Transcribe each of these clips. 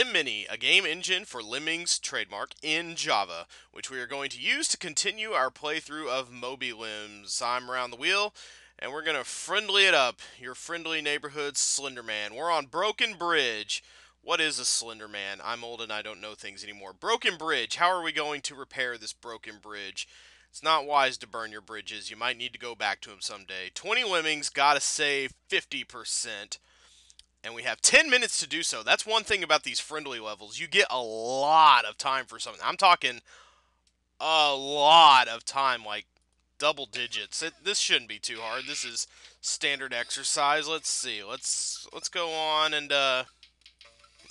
Mini, a game engine for Lemmings trademark in Java, which we are going to use to continue our playthrough of MobiLems. I'm Round the Wheel, and we're going to friendly it up. Your friendly neighborhood Slender Man. We're on Broken Bridge. What is a Slender Man? I'm old and I don't know things anymore. Broken Bridge. How are we going to repair this broken bridge? It's not wise to burn your bridges. You might need to go back to them someday. 20 lemmings, gotta save 50%. And we have 10 minutes to do so. That's one thing about these friendly levels. You get a lot of time for something. I'm talking a lot of time, like double digits. This shouldn't be too hard. This is standard exercise. Let's see. Let's go on and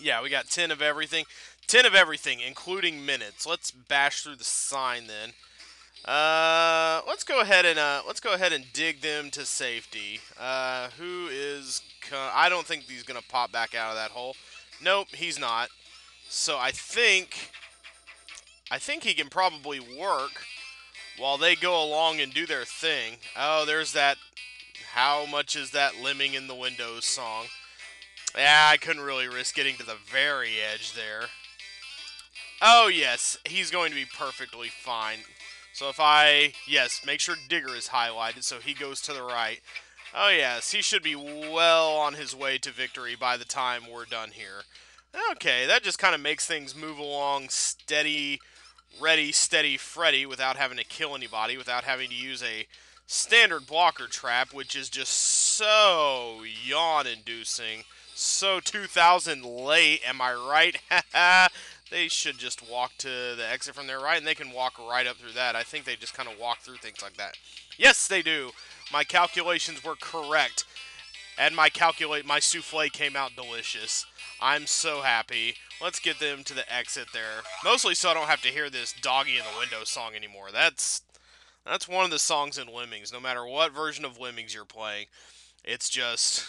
yeah, we got 10 of everything. 10 of everything, including minutes. Let's bash through the sign then. Let's go ahead and dig them to safety. Who is? I don't think he's gonna pop back out of that hole. Nope, he's not. So I think he can probably work while they go along and do their thing. Oh, there's that. How much is that lemming in the windows song? Yeah, I couldn't really risk getting to the very edge there. Oh yes, he's going to be perfectly fine. So yes, make sure Digger is highlighted so he goes to the right. Oh yes, he should be well on his way to victory by the time we're done here. Okay, that just kind of makes things move along steady, ready, steady, Freddy without having to kill anybody, without having to use a standard blocker trap, which is just so yawn-inducing. So 2000 late, am I right? They should just walk to the exit from their right, and they can walk right up through that. I think they just kind of walk through things like that. Yes, they do. My calculations were correct, and my souffle came out delicious. I'm so happy. Let's get them to the exit there. Mostly so I don't have to hear this doggy in the window song anymore. That's one of the songs in Lemmings. No matter what version of Lemmings you're playing, it's just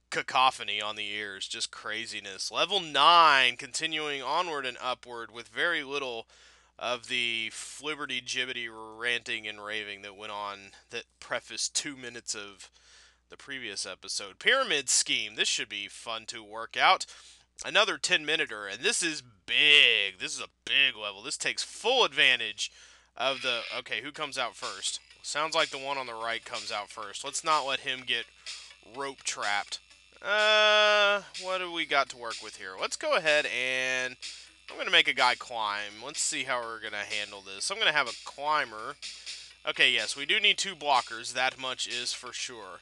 cacophony on the ears, just craziness. Level 9, continuing onward and upward with very little of the flibberty gibbety ranting and raving that went on that prefaced 2 minutes of the previous episode. Pyramid Scheme. This should be fun to work out. Another 10-minuter, and this is big. This is a big level. This takes full advantage of the... Okay, who comes out first? Sounds like the one on the right comes out first. Let's not let him get rope trapped. What do we got to work with here? Let's go ahead and I'm going to make a guy climb. Let's see how we're going to handle this. I'm going to have a climber. Okay, yes, we do need 2 blockers. That much is for sure.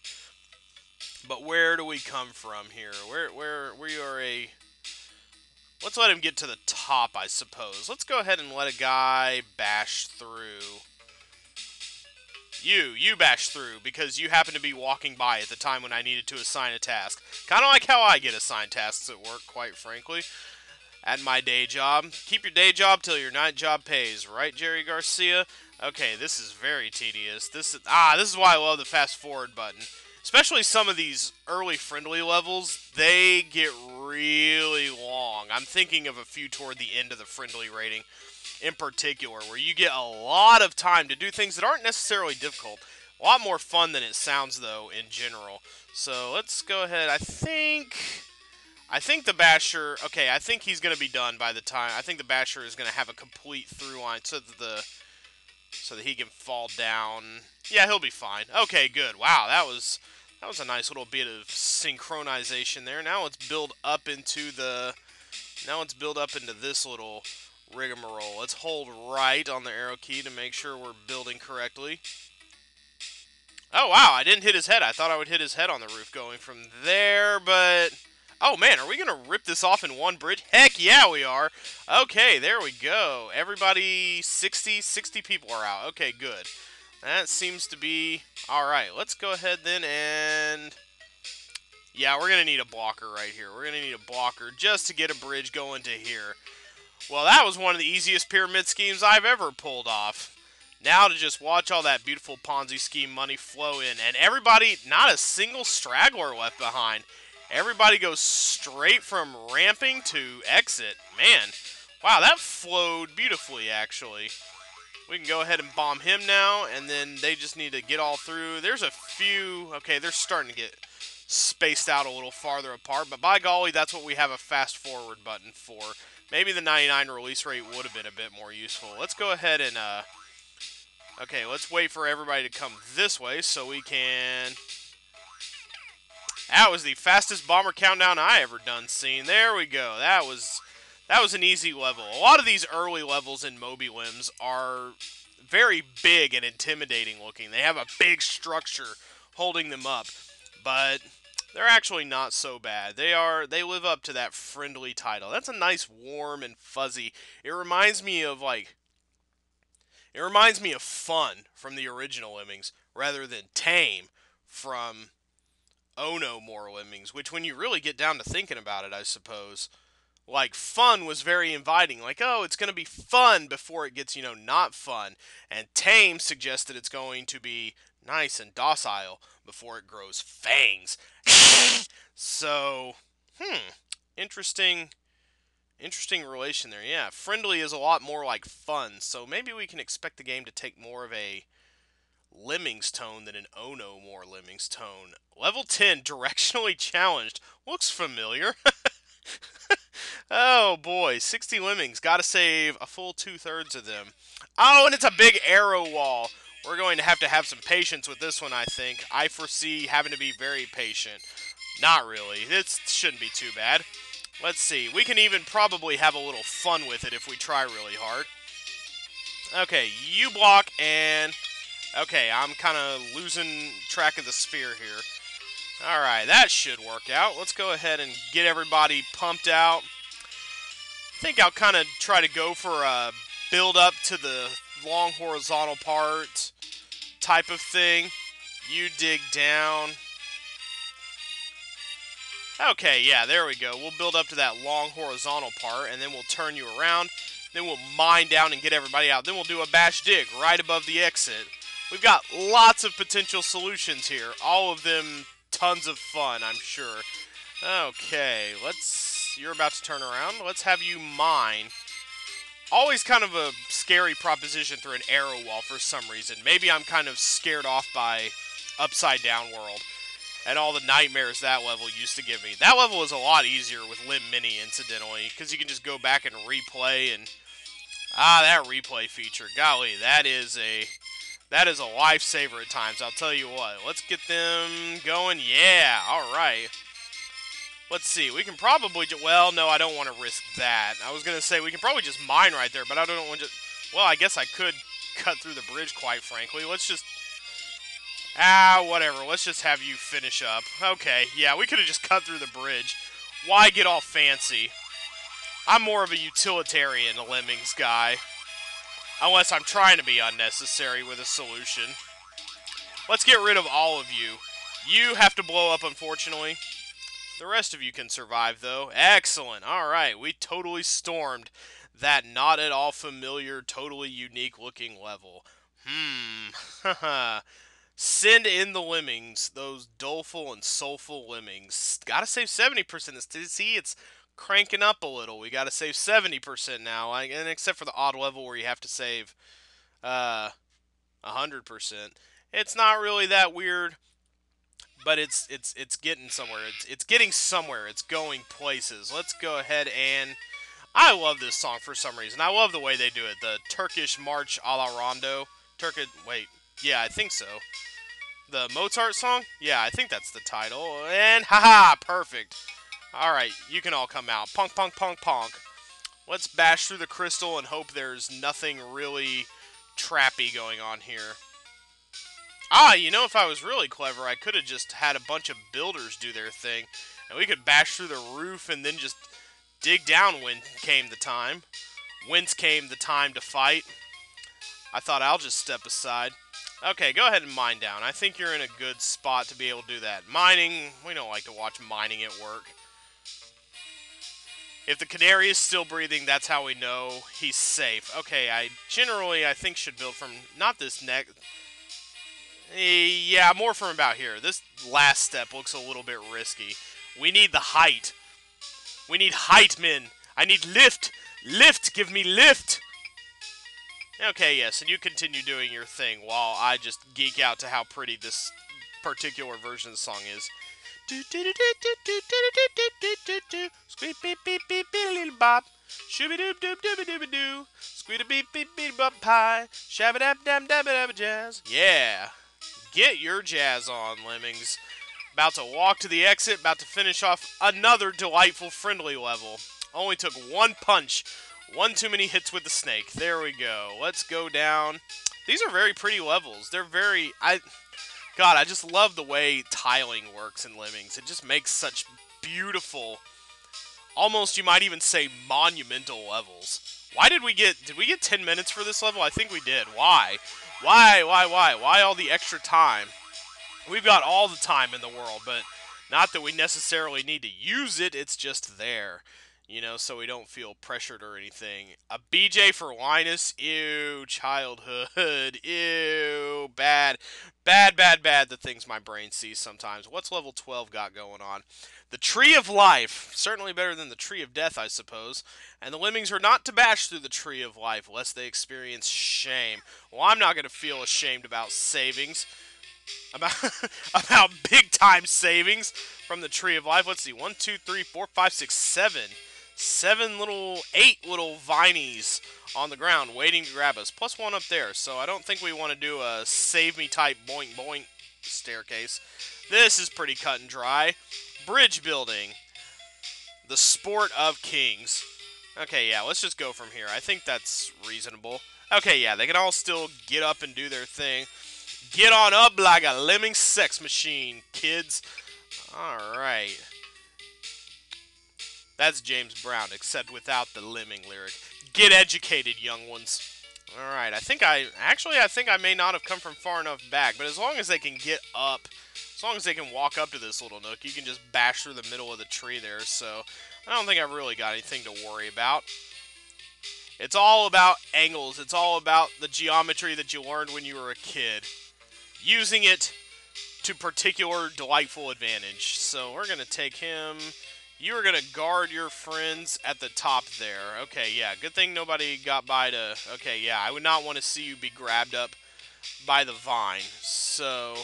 But where do we come from here? We are a... Let's let him get to the top, I suppose. Let's go ahead and let a guy bash through. You bash through because you happen to be walking by at the time when I needed to assign a task. Kind of like how I get assigned tasks at work, quite frankly. At my day job. Keep your day job till your night job pays, right, Jerry Garcia? Okay, this is very tedious. This is why I love the fast forward button. Especially some of these early friendly levels, they get really long. I'm thinking of a few toward the end of the friendly rating in particular, where you get a lot of time to do things that aren't necessarily difficult. A lot more fun than it sounds, though, in general. So let's go ahead. I think the Basher... Okay, I think he's going to be done by the time... I think the Basher is going to have a complete through line so that he can fall down. Yeah, he'll be fine. Okay, good. Wow, that was a nice little bit of synchronization there. Now let's build up into this little rigmarole. Let's hold right on the arrow key to make sure we're building correctly. Oh, wow, I didn't hit his head. I thought I would hit his head on the roof going from there, but... Oh, man, are we going to rip this off in one bridge? Heck yeah, we are. Okay, there we go. Everybody, 60 people are out. Okay, good. That seems to be... Alright, let's go ahead then and... Yeah, we're going to need a blocker right here. We're going to need a blocker just to get a bridge going to here. Well, that was one of the easiest pyramid schemes I've ever pulled off. Now to just watch all that beautiful Ponzi scheme money flow in. And everybody, not a single straggler left behind. Everybody goes straight from ramping to exit. Man, wow, that flowed beautifully, actually. We can go ahead and bomb him now, and then they just need to get all through. There's a few... Okay, they're starting to get spaced out a little farther apart. But by golly, that's what we have a fast forward button for. Maybe the 99 release rate would have been a bit more useful. Let's go ahead and, okay, let's wait for everybody to come this way so we can... That was the fastest bomber countdown I ever done seen. There we go. That was an easy level. A lot of these early levels in MobiLems are very big and intimidating looking. They have a big structure holding them up, but they're actually not so bad. They live up to that friendly title. That's a nice warm and fuzzy. It reminds me of fun from the original Lemmings rather than tame from Oh No More Lemmings, which when you really get down to thinking about it, I suppose, like, fun was very inviting. Like, oh, it's going to be fun before it gets, not fun. And tame suggests that it's going to be nice and docile before it grows fangs. So, interesting relation there. Yeah, friendly is a lot more like fun. So maybe we can expect the game to take more of a Lemmings tone than an Oh No More Lemmings tone. Level 10, Directionally Challenged. Looks familiar. Oh boy, 60 lemmings. Gotta save a full 2/3 of them. Oh, and it's a big arrow wall. We're going to have some patience with this one, I think. I foresee having to be very patient. Not really. It shouldn't be too bad. Let's see. We can even probably have a little fun with it if we try really hard. Okay, you block and... Okay, I'm kind of losing track of the sphere here. Alright, that should work out. Let's go ahead and get everybody pumped out. I think I'll kind of try to go for a build up to the long horizontal part type of thing. You dig down. Okay, yeah, there we go. We'll build up to that long horizontal part, and then we'll turn you around. Then we'll mine down and get everybody out. Then we'll do a bash dig right above the exit. We've got lots of potential solutions here. All of them tons of fun, I'm sure. Okay, you're about to turn around. Let's have you mine. Always kind of a scary proposition through an arrow wall for some reason. Maybe I'm kind of scared off by Upside Down World and all the nightmares that level used to give me. That level is a lot easier with Lim Mini, incidentally, because you can just go back and replay and... that replay feature. Golly, that is a lifesaver at times, I'll tell you what. Let's get them going. Yeah, alright. Let's see, we can probably... Well, no, I don't want to risk that. I was going to say, we can probably just mine right there, but I don't want to... Well, I guess I could cut through the bridge, quite frankly. Let's just... whatever. Let's just have you finish up. Okay, yeah, we could have just cut through the bridge. Why get all fancy? I'm more of a utilitarian Lemmings guy. Unless I'm trying to be unnecessary with a solution. Let's get rid of all of you. You have to blow up, unfortunately. The rest of you can survive, though. Excellent. Alright, we totally stormed that not at all familiar, totally unique-looking level. Haha. Send in the lemmings, those doleful and soulful lemmings. Gotta save 70%. See, it's cranking up a little. We gotta save 70% now. And except for the odd level where you have to save 100%. It's not really that weird, but it's getting somewhere. It's getting somewhere. It's going places. Let's go ahead and... I love this song for some reason. I love the way they do it. The Turkish March a la Rondo. Wait. Yeah, I think so. The Mozart song? Yeah, I think that's the title. And haha, perfect. Alright, you can all come out. Punk, punk, punk, punk. Let's bash through the crystal and hope there's nothing really trappy going on here. You know, if I was really clever, I could have just had a bunch of builders do their thing. And we could bash through the roof and then just dig down when came the time. Whence came the time to fight. I thought I'll just step aside. Okay, go ahead and mine down. I think you're in a good spot to be able to do that. Mining, we don't like to watch mining at work. If the canary is still breathing, that's how we know he's safe. Okay, I think should build from, not this neck. Yeah, more from about here. This last step looks a little bit risky. We need the height. We need height, men. I need lift. Lift, give me lift. Okay, yes, and you continue doing your thing while I just geek out to how pretty this particular version of the song is. Squeak beep beep beep beep little bop. Shooby doop doop dooby dooby doo. Squeak a beep beep beep bop pie. Shabba dab dab dab dab jazz. Yeah. Get your jazz on, Lemmings. About to walk to the exit, about to finish off another delightful friendly level. Only took one punch, one too many hits with the snake. There we go. Let's go down. These are very pretty levels. They're very... God, I just love the way tiling works in Lemmings. It just makes such beautiful, almost you might even say monumental levels. Why did we get 10 minutes for this level? I think we did. Why? Why all the extra time? We've got all the time in the world, but not that we necessarily need to use it, it's just there. You know, so we don't feel pressured or anything. A BJ for Linus, ew, childhood, ew, bad, the things my brain sees sometimes. What's level 12 got going on? The Tree of Life, certainly better than the Tree of Death, I suppose. And the Lemmings are not to bash through the Tree of Life, lest they experience shame. Well, I'm not going to feel ashamed about savings. About big time savings from the Tree of Life. Let's see, 1, 2, 3, 4, 5, 6, 7. 8 little vinies on the ground waiting to grab us. Plus 1 up there, so I don't think we want to do a save me type boink boink staircase. This is pretty cut and dry. Bridge building. The sport of kings. Okay, yeah, let's just go from here. I think that's reasonable. Okay, yeah, they can all still get up and do their thing. Get on up like a lemming sex machine, kids. Alright. That's James Brown, except without the lemming lyric. Get educated, young ones. Alright, I think I may not have come from far enough back, but as long as they can get up, as long as they can walk up to this little nook, you can just bash through the middle of the tree there, so I don't think I've really got anything to worry about. It's all about angles. It's all about the geometry that you learned when you were a kid. Using it to particular delightful advantage. So we're going to take him. You are going to guard your friends at the top there. Okay, yeah. Good thing nobody got by to... Okay, yeah. I would not want to see you be grabbed up by the vine. So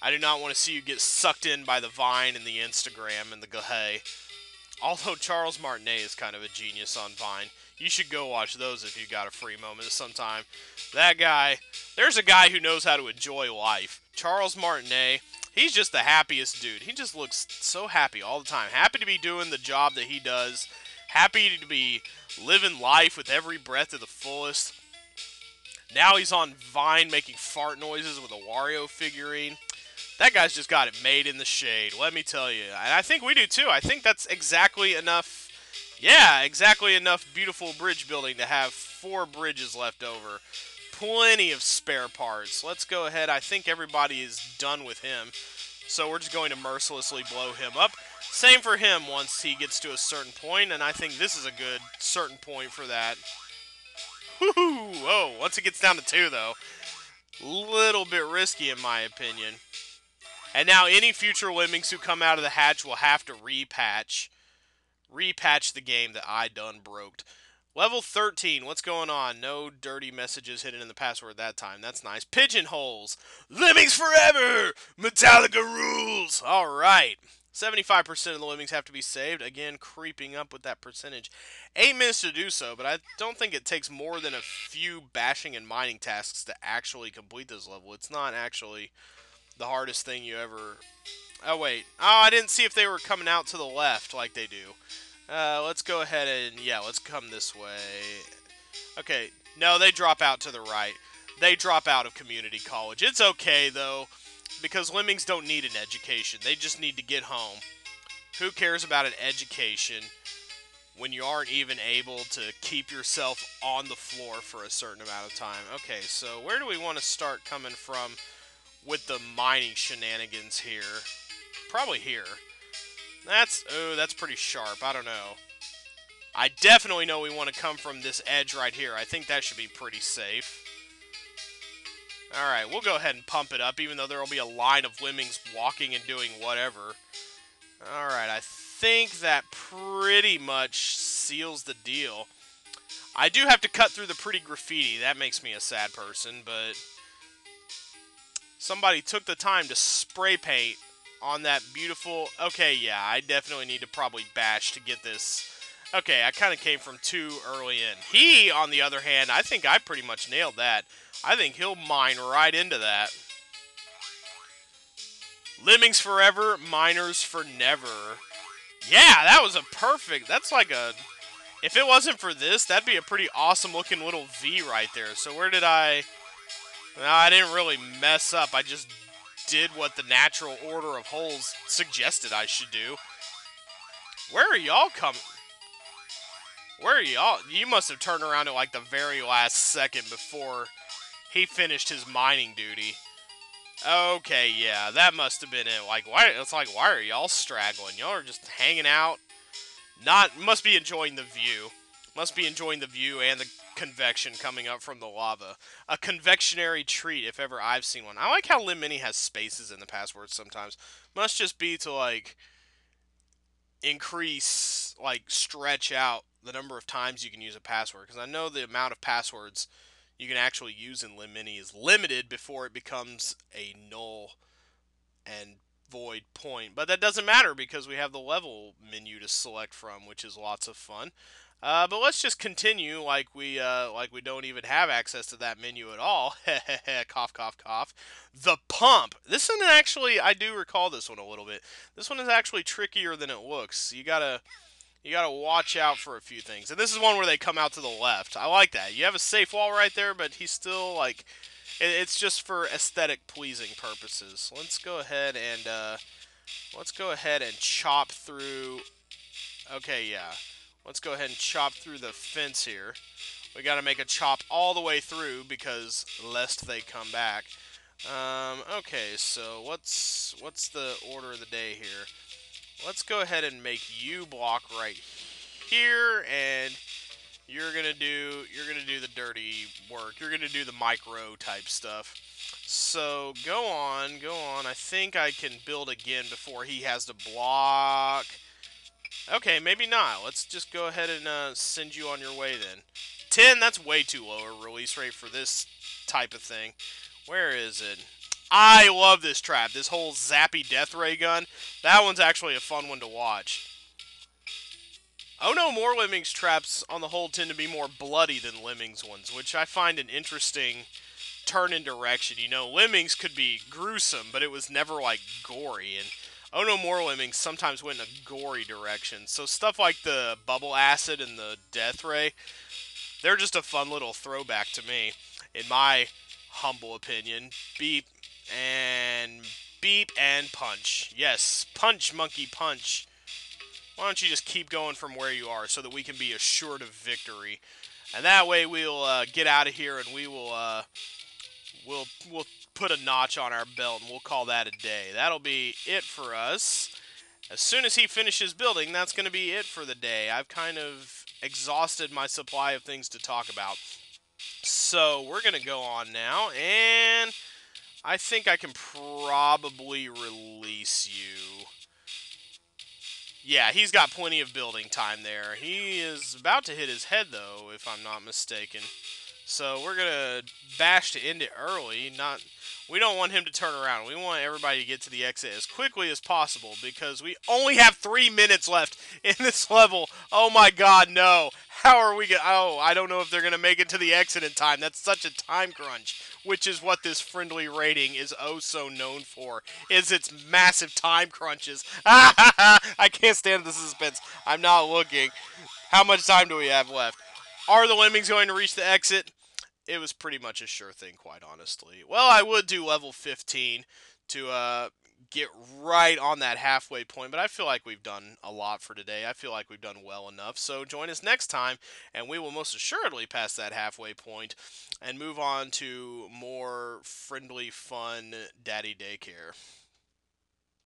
I do not want to see you get sucked in by the vine and the Instagram and the Gahay. Although Charles Martinet is kind of a genius on Vine. You should go watch those if you got a free moment sometime. That guy, there's a guy who knows how to enjoy life. Charles Martinet, he's just the happiest dude. He just looks so happy all the time. Happy to be doing the job that he does. Happy to be living life with every breath to the fullest. Now he's on Vine making fart noises with a Wario figurine. That guy's just got it made in the shade, let me tell you. And I think we do too. I think that's exactly enough. Yeah, exactly enough beautiful bridge building to have 4 bridges left over. Plenty of spare parts. Let's go ahead. I think everybody is done with him. So we're just going to mercilessly blow him up. Same for him once he gets to a certain point, and I think this is a good certain point for that. Woohoo! Whoa, once it gets down to 2 though. Little bit risky in my opinion. And now any future lemmings who come out of the hatch will have to repatch the game that I done broked. Level 13, what's going on? No dirty messages hidden in the password that time. That's nice. Pigeon Holes. Lemmings forever! Metallica rules! Alright. 75% of the lemmings have to be saved. Again, creeping up with that percentage. 8 minutes to do so, but I don't think it takes more than a few bashing and mining tasks to actually complete this level. It's not actually the hardest thing you ever... Oh, wait. Oh, I didn't see if they were coming out to the left like they do. Let's go ahead and... Yeah, let's come this way. Okay. No, they drop out to the right. They drop out of community college. It's okay, though, because lemmings don't need an education. They just need to get home. Who cares about an education when you aren't even able to keep yourself on the floor for a certain amount of time? Okay, so where do we want to start coming from with the mining shenanigans here? Probably here. That's pretty sharp. I don't know. I definitely know we want to come from this edge right here. I think that should be pretty safe. Alright, we'll go ahead and pump it up, even though there will be a line of lemmings walking and doing whatever. Alright, I think that pretty much seals the deal. I do have to cut through the pretty graffiti. That makes me a sad person, but... somebody took the time to spray paint on that beautiful... Okay, yeah, I definitely need to probably bash to get this. Okay, I kind of came from too early in. He, on the other hand, I think I pretty much nailed that. I think he'll mine right into that. Lemmings forever, miners for never. Yeah, that was a perfect... That's like a... If it wasn't for this, that'd be a pretty awesome looking little V right there. So where did I... No, I didn't really mess up. I just did what the natural order of holes suggested I should do. Where are y'all coming? Where are y'all? You must have turned around at like the very last second before he finished his mining duty. Okay, yeah, that must have been it. Like, why? It's like, why are y'all straggling? Y'all are just hanging out. Must be enjoying the view. Must be enjoying the view and the convection coming up from the lava. A convectionary treat, if ever I've seen one. I like how Lim-Mini has spaces in the passwords sometimes. Must just be to, like, increase, like, stretch out the number of times you can use a password. Because I know the amount of passwords you can actually use in Lim-Mini is limited before it becomes a null and void point. But that doesn't matter because we have the level menu to select from, which is lots of fun. But let's just continue like we don't even have access to that menu at all. Cough, cough, cough. The pump. This one actually, I do recall this one a little bit. This one is actually trickier than it looks. You gotta watch out for a few things. And this is one where they come out to the left. I like that. You have a safe wall right there, but he's still like, it's just for aesthetic pleasing purposes. Let's go ahead and chop through. Okay, yeah. Let's go ahead and chop through the fence here. We got to make a chop all the way through because lest they come back. Okay, so what's the order of the day here? Let's go ahead and make you block right here, and you're gonna do the dirty work. You're gonna do the micro type stuff. So go on. I think I can build again before he has to block. Okay, maybe not. Let's just go ahead and send you on your way then. 10, that's way too low a release rate for this type of thing. Where is it? I love this trap. This whole zappy death ray gun. That one's actually a fun one to watch. Oh no, more Lemmings traps on the whole tend to be more bloody than Lemmings ones, which I find an interesting turn in direction. You know, Lemmings could be gruesome, but it was never like gory, and Oh No More Lemmings sometimes went in a gory direction. So stuff like the bubble acid and the death ray, they're just a fun little throwback to me, in my humble opinion. Beep and punch. Yes, punch, monkey, punch. Why don't you just keep going from where you are so that we can be assured of victory, and that way we'll get out of here and we'll put a notch on our belt and we'll call that a day. That'll be it for us. As soon as he finishes building, that's going to be it for the day. I've kind of exhausted my supply of things to talk about. So we're going to go on now, and I think I can probably release you. Yeah, he's got plenty of building time there. He is about to hit his head, though, if I'm not mistaken. So we're going to bash to end it early. We don't want him to turn around. We want everybody to get to the exit as quickly as possible because we only have 3 minutes left in this level. Oh my god, no. How are we going to... Oh, I don't know if they're going to make it to the exit in time. That's such a time crunch, which is what this friendly rating is oh so known for, is its massive time crunches. I can't stand the suspense. I'm not looking. How much time do we have left? Are the Lemmings going to reach the exit? It was pretty much a sure thing, quite honestly. Well, I would do level 15 to get right on that halfway point, but I feel like we've done a lot for today. I feel like we've done well enough. So join us next time, and we will most assuredly pass that halfway point and move on to more friendly, fun daddy daycare.